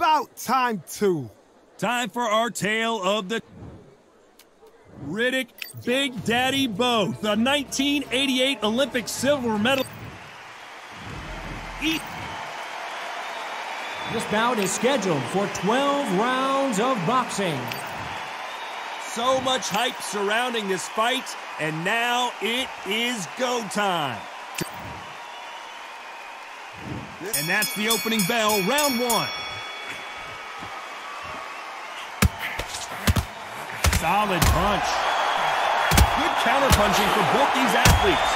about time too. Time for our tale of the Riddick Big Daddy Bowe, the 1988 Olympic silver medal. This bout is scheduled for 12 rounds of boxing. So much hype surrounding this fight, and now it is go time. And that's the opening bell, round one. Solid punch. Good counter-punching for both these athletes.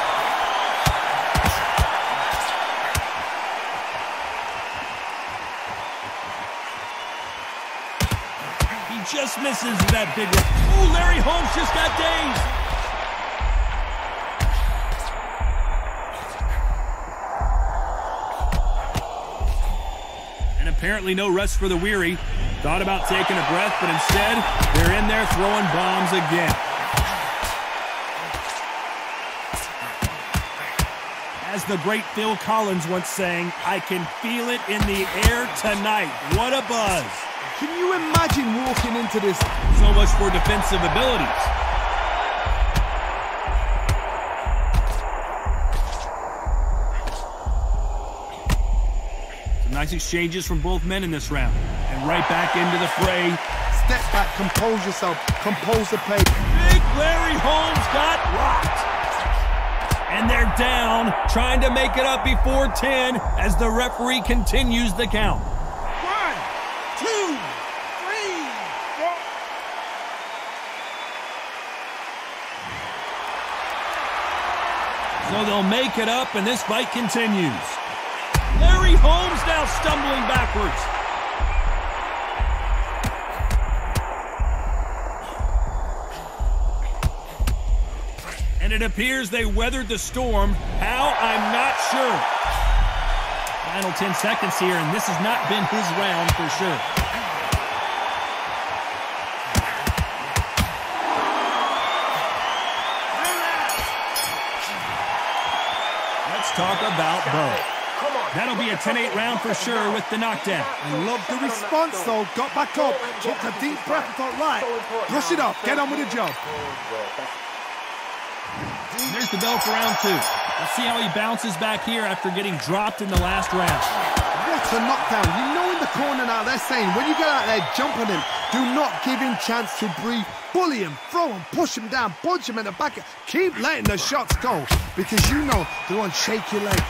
He just misses that big one. Ooh, Larry Holmes just got dazed. And apparently no rest for the weary. Thought about taking a breath, but instead, they're in there throwing bombs again. As the great Phil Collins once sang, I can feel it in the air tonight. What a buzz. Can you imagine walking into this? So much for defensive abilities. Some nice exchanges from both men in this round. And right back into the fray. Step back, compose yourself, compose the play. Big Larry Holmes got rocked. And they're down, trying to make it up before 10 as the referee continues the count. 1, 2, 3, 4. So they'll make it up, and this fight continues. Larry Holmes now stumbling backwards. And it appears they weathered the storm. How? I'm not sure. Final 10 seconds here, and this has not been his round for sure. Let's talk about Bowe. That'll be a 10-8 round for sure with the knockdown. I love the response, though. Got back up, took a deep breath and thought, right, brush it off, get on with the job. There's the bell for round two. Let's see how he bounces back here after getting dropped in the last round. What a knockdown. You know in the corner now, they're saying, when you get out there, jump on him. Do not give him chance to breathe. Bully him, throw him, push him down, punch him in the back. Keep letting the shots go, because you know they won't shake your leg.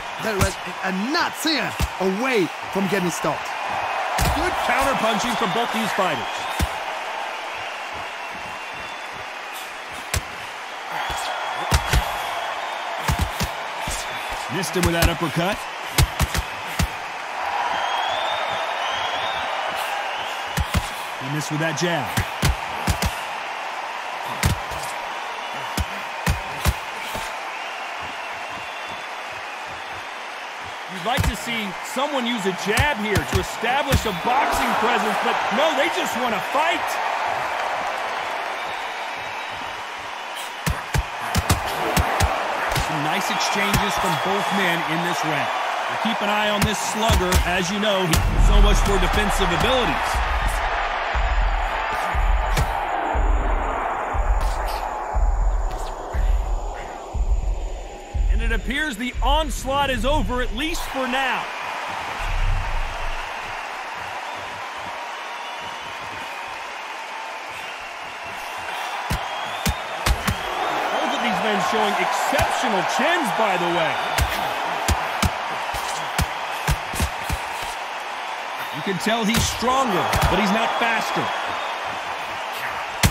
And that's here, away from getting stopped. Good counter-punching from both these fighters. Missed him with that uppercut. He missed with that jab. You'd like to see someone use a jab here to establish a boxing presence, but no, they just want to fight. Nice exchanges from both men in this round. We'll keep an eye on this slugger. As you know, so much for defensive abilities. And it appears the onslaught is over, at least for now. Showing exceptional chins, by the way. You can tell he's stronger, but he's not faster.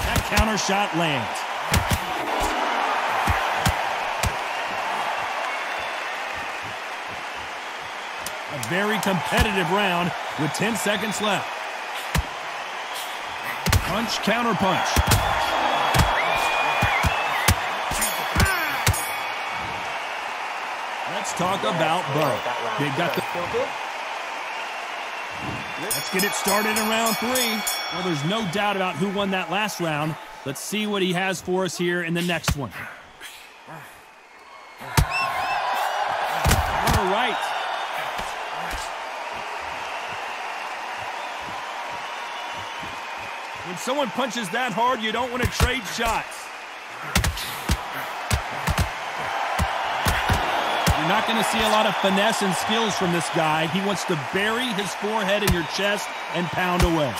That counter shot lands. A very competitive round with 10 seconds left. Punch, counter punch. Let's talk about Bowe. They got the... Let's get it started in round three. Well, there's no doubt about who won that last round. Let's see what he has for us here in the next one. All right. When someone punches that hard, you don't want to trade shots. You're not going to see a lot of finesse and skills from this guy. He wants to bury his forehead in your chest and pound away.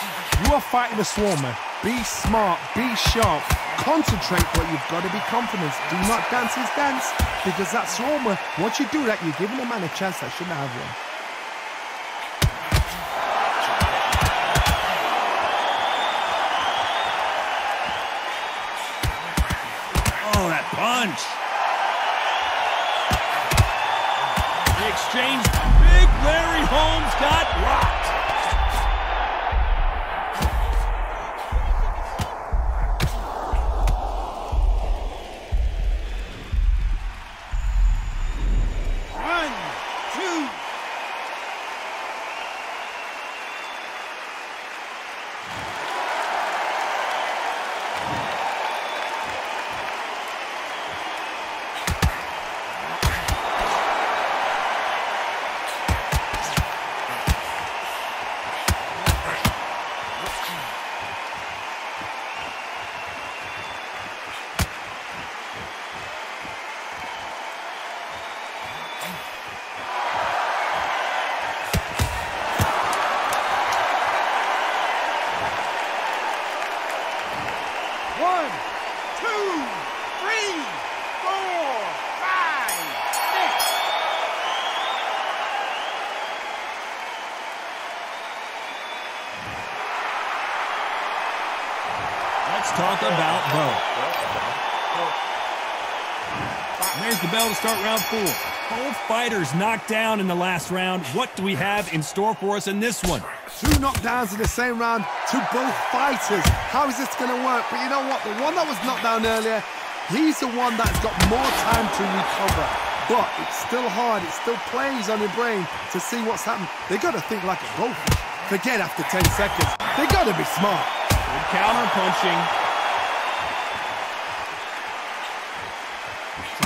You are fighting a swarmer. Be smart, be sharp, concentrate, but you've got to be confident. Do not dance his dance, because that swarmer, once you do that, you're giving a man a chance that shouldn't have one. Oh, that punch. The exchange, big Larry Holmes got rocked. Talk about Bowe. There's the bell to start round 4. Both fighters knocked down in the last round. What do we have in store for us in this one? 2 knockdowns in the same round to both fighters. How is this going to work? But you know what? The one that was knocked down earlier, he's the one that's got more time to recover. But it's still hard. It still plays on your brain to see what's happened. They got to think like a goldfish. Forget after 10 seconds. They got to be smart. Good counter punching.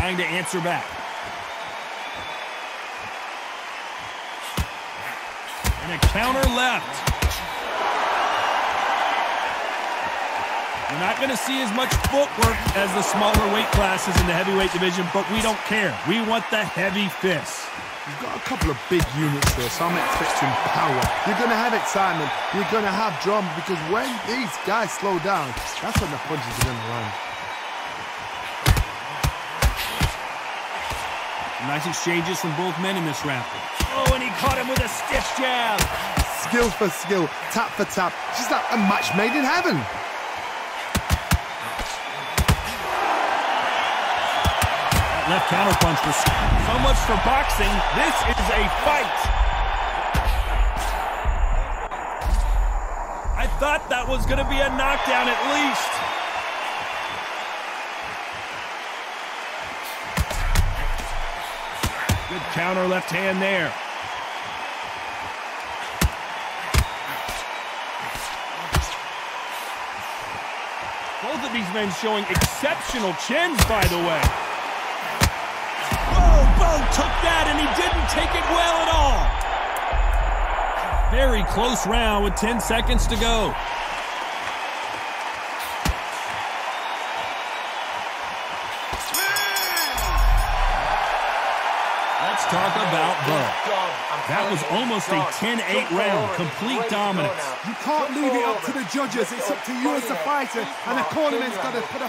Trying to answer back. And a counter left. You're not going to see as much footwork as the smaller weight classes in the heavyweight division, but we don't care. We want the heavy fists. You've got a couple of big units there, so I'm expecting power. You're going to have excitement. You're going to have drama, because when these guys slow down, that's when the punches are going to land. Nice exchanges from both men in this round. Oh, and he caught him with a stiff jab. Skill for skill, tap for tap. Just like a match made in heaven. That left counter punch was so much for boxing. This is a fight. I thought that was going to be a knockdown at least. Good counter left hand there. Both of these men showing exceptional chins, by the way. Oh, Bowe took that, and he didn't take it well at all. Very close round with 10 seconds to go. Let's talk about Bowe. That was almost a 10-8 round, complete dominance. You can't leave it up to the judges. It's up to you as the fighter, and the cornerman's got to put a...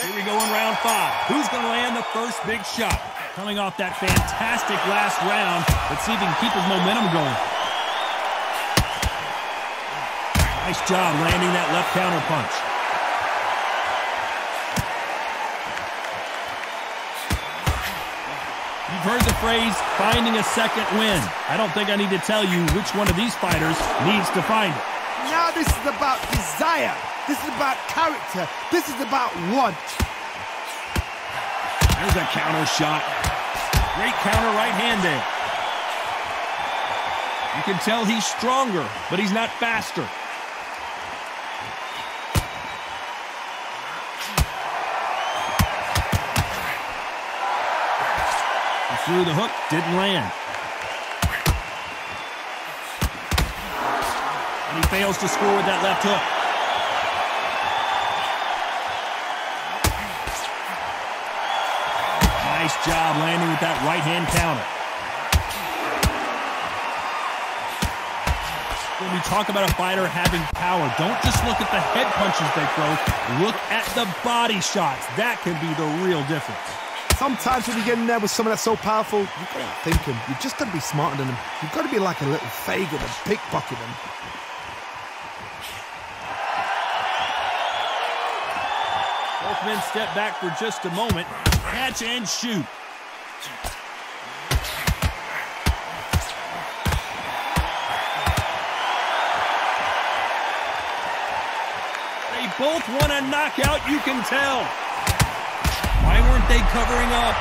Here we go in round 5. Who's going to land the first big shot? Coming off that fantastic last round. Let's see if he can keep his momentum going. Nice job landing that left counter punch. You've heard the phrase, finding a second win. I don't think I need to tell you which one of these fighters needs to find it. Now this is about desire. This is about character. This is about want. There's a counter shot. Great counter right hand there. You can tell he's stronger, but he's not faster. Through the hook, didn't land. And he fails to score with that left hook. Nice job landing with that right-hand counter. When we talk about a fighter having power, don't just look at the head punches they throw. Look at the body shots. That can be the real difference. Sometimes when you get in there with someone that's so powerful, you've got to think him. You've just got to be smarter than him. You've got to be like a little faggot and pickpocket him. Both men step back for just a moment. Catch and shoot. They both want a knockout, you can tell. Why weren't they covering up?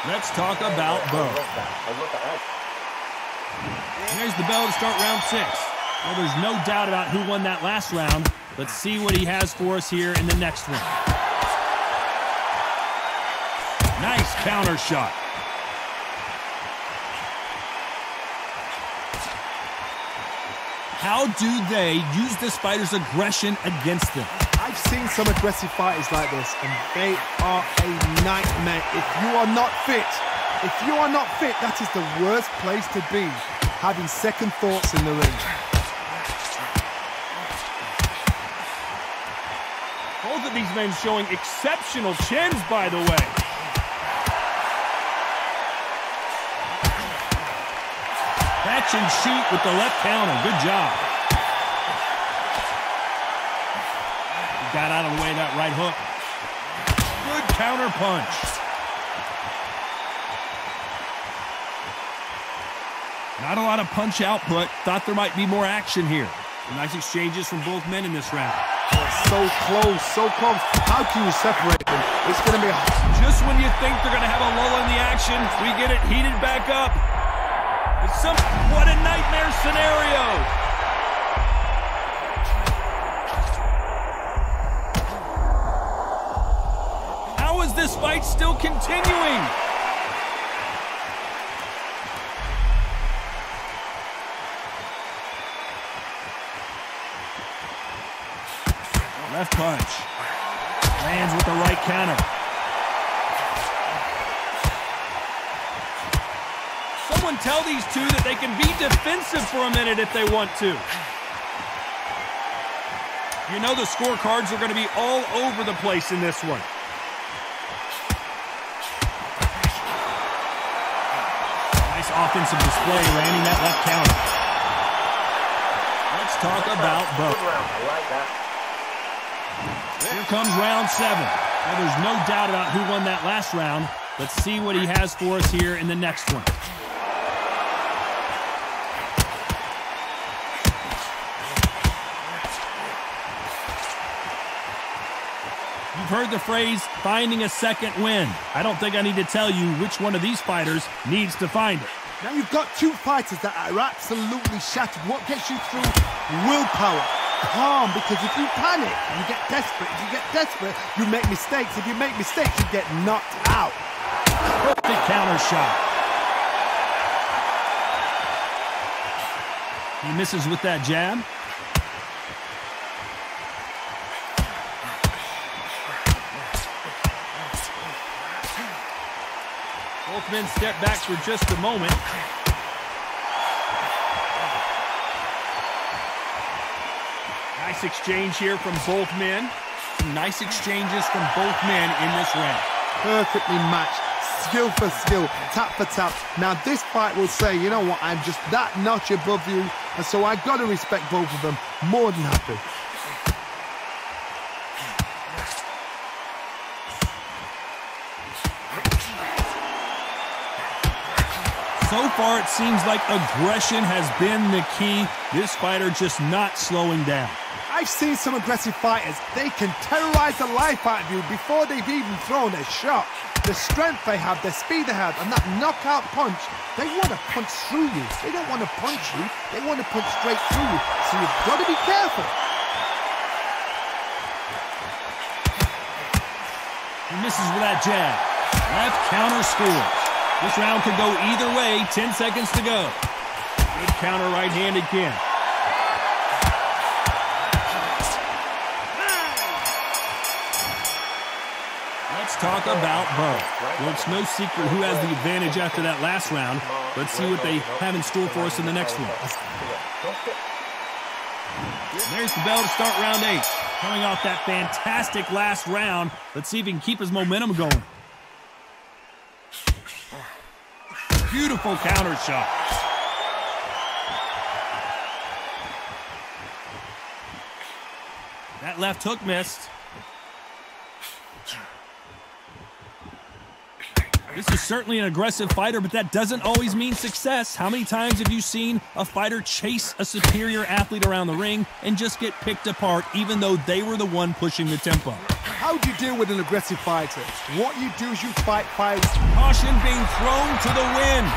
Let's talk about Bowe. There's the bell to start round 6. Well, there's no doubt about who won that last round. Let's see what he has for us here in the next one. Nice counter shot. How do they use this fighter's aggression against them? I've seen some aggressive fighters like this, and they are a nightmare. If you are not fit, that is the worst place to be, having second thoughts in the ring. Both of these men showing exceptional chins, by the way. Catch and shoot with the left counter. Good job. Got out of the way of that right hook. Good counter punch. Not a lot of punch output. Thought there might be more action here. Nice exchanges from both men in this round. So close, so close. How can you separate them? It's going to be just when you think they're going to have a lull in the action, we get it heated back up. What a nightmare scenario. How is this fight still continuing? Left punch. Lands with the right counter. Someone tell these two that they can be defensive for a minute if they want to. You know the scorecards are going to be all over the place in this one. Nice offensive display, landing that left counter. Let's talk about Bowe. Here comes round 7. Now, there's no doubt about who won that last round. Let's see what he has for us here in the next one. You've heard the phrase, finding a second win. I don't think I need to tell you which one of these fighters needs to find it. Now you've got two fighters that are absolutely shattered. What gets you through? Willpower. Calm, because if you panic, you get desperate. If you get desperate, you make mistakes. If you make mistakes, you get knocked out. Perfect counter shot. He misses with that jab. Both men step back for just a moment. Nice exchange here from both men. Some nice exchanges from both men in this round. Perfectly matched. Skill for skill. Tap for tap. Now this fight will say, you know what, I'm just that notch above you. And so I've got to respect both of them. More than happy. So far, it seems like aggression has been the key. This fighter just not slowing down. I've seen some aggressive fighters. They can terrorize the life out of you before they've even thrown a shot. The strength they have, the speed they have, and that knockout punch, they want to punch through you. They don't want to punch you. They want to punch straight through you. So you've got to be careful. misses with that jab. Left counter scores. This round could go either way. 10 seconds to go. Good counter right-handed kick. Let's talk about Bowe. Well, it's no secret who has the advantage after that last round. Let's see what they have in store for us in the next one. There's the bell to start round 8. Coming off that fantastic last round, let's see if he can keep his momentum going. Beautiful counter shot. That left hook missed. This is certainly an aggressive fighter, but that doesn't always mean success. How many times have you seen a fighter chase a superior athlete around the ring and just get picked apart even though they were the one pushing the tempo? How do you deal with an aggressive fighter? What you do is you fight fights. Caution being thrown to the wind.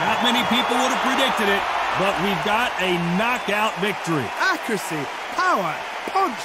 Not many people would have predicted it, but we've got a knockout victory. Accuracy, power, punch.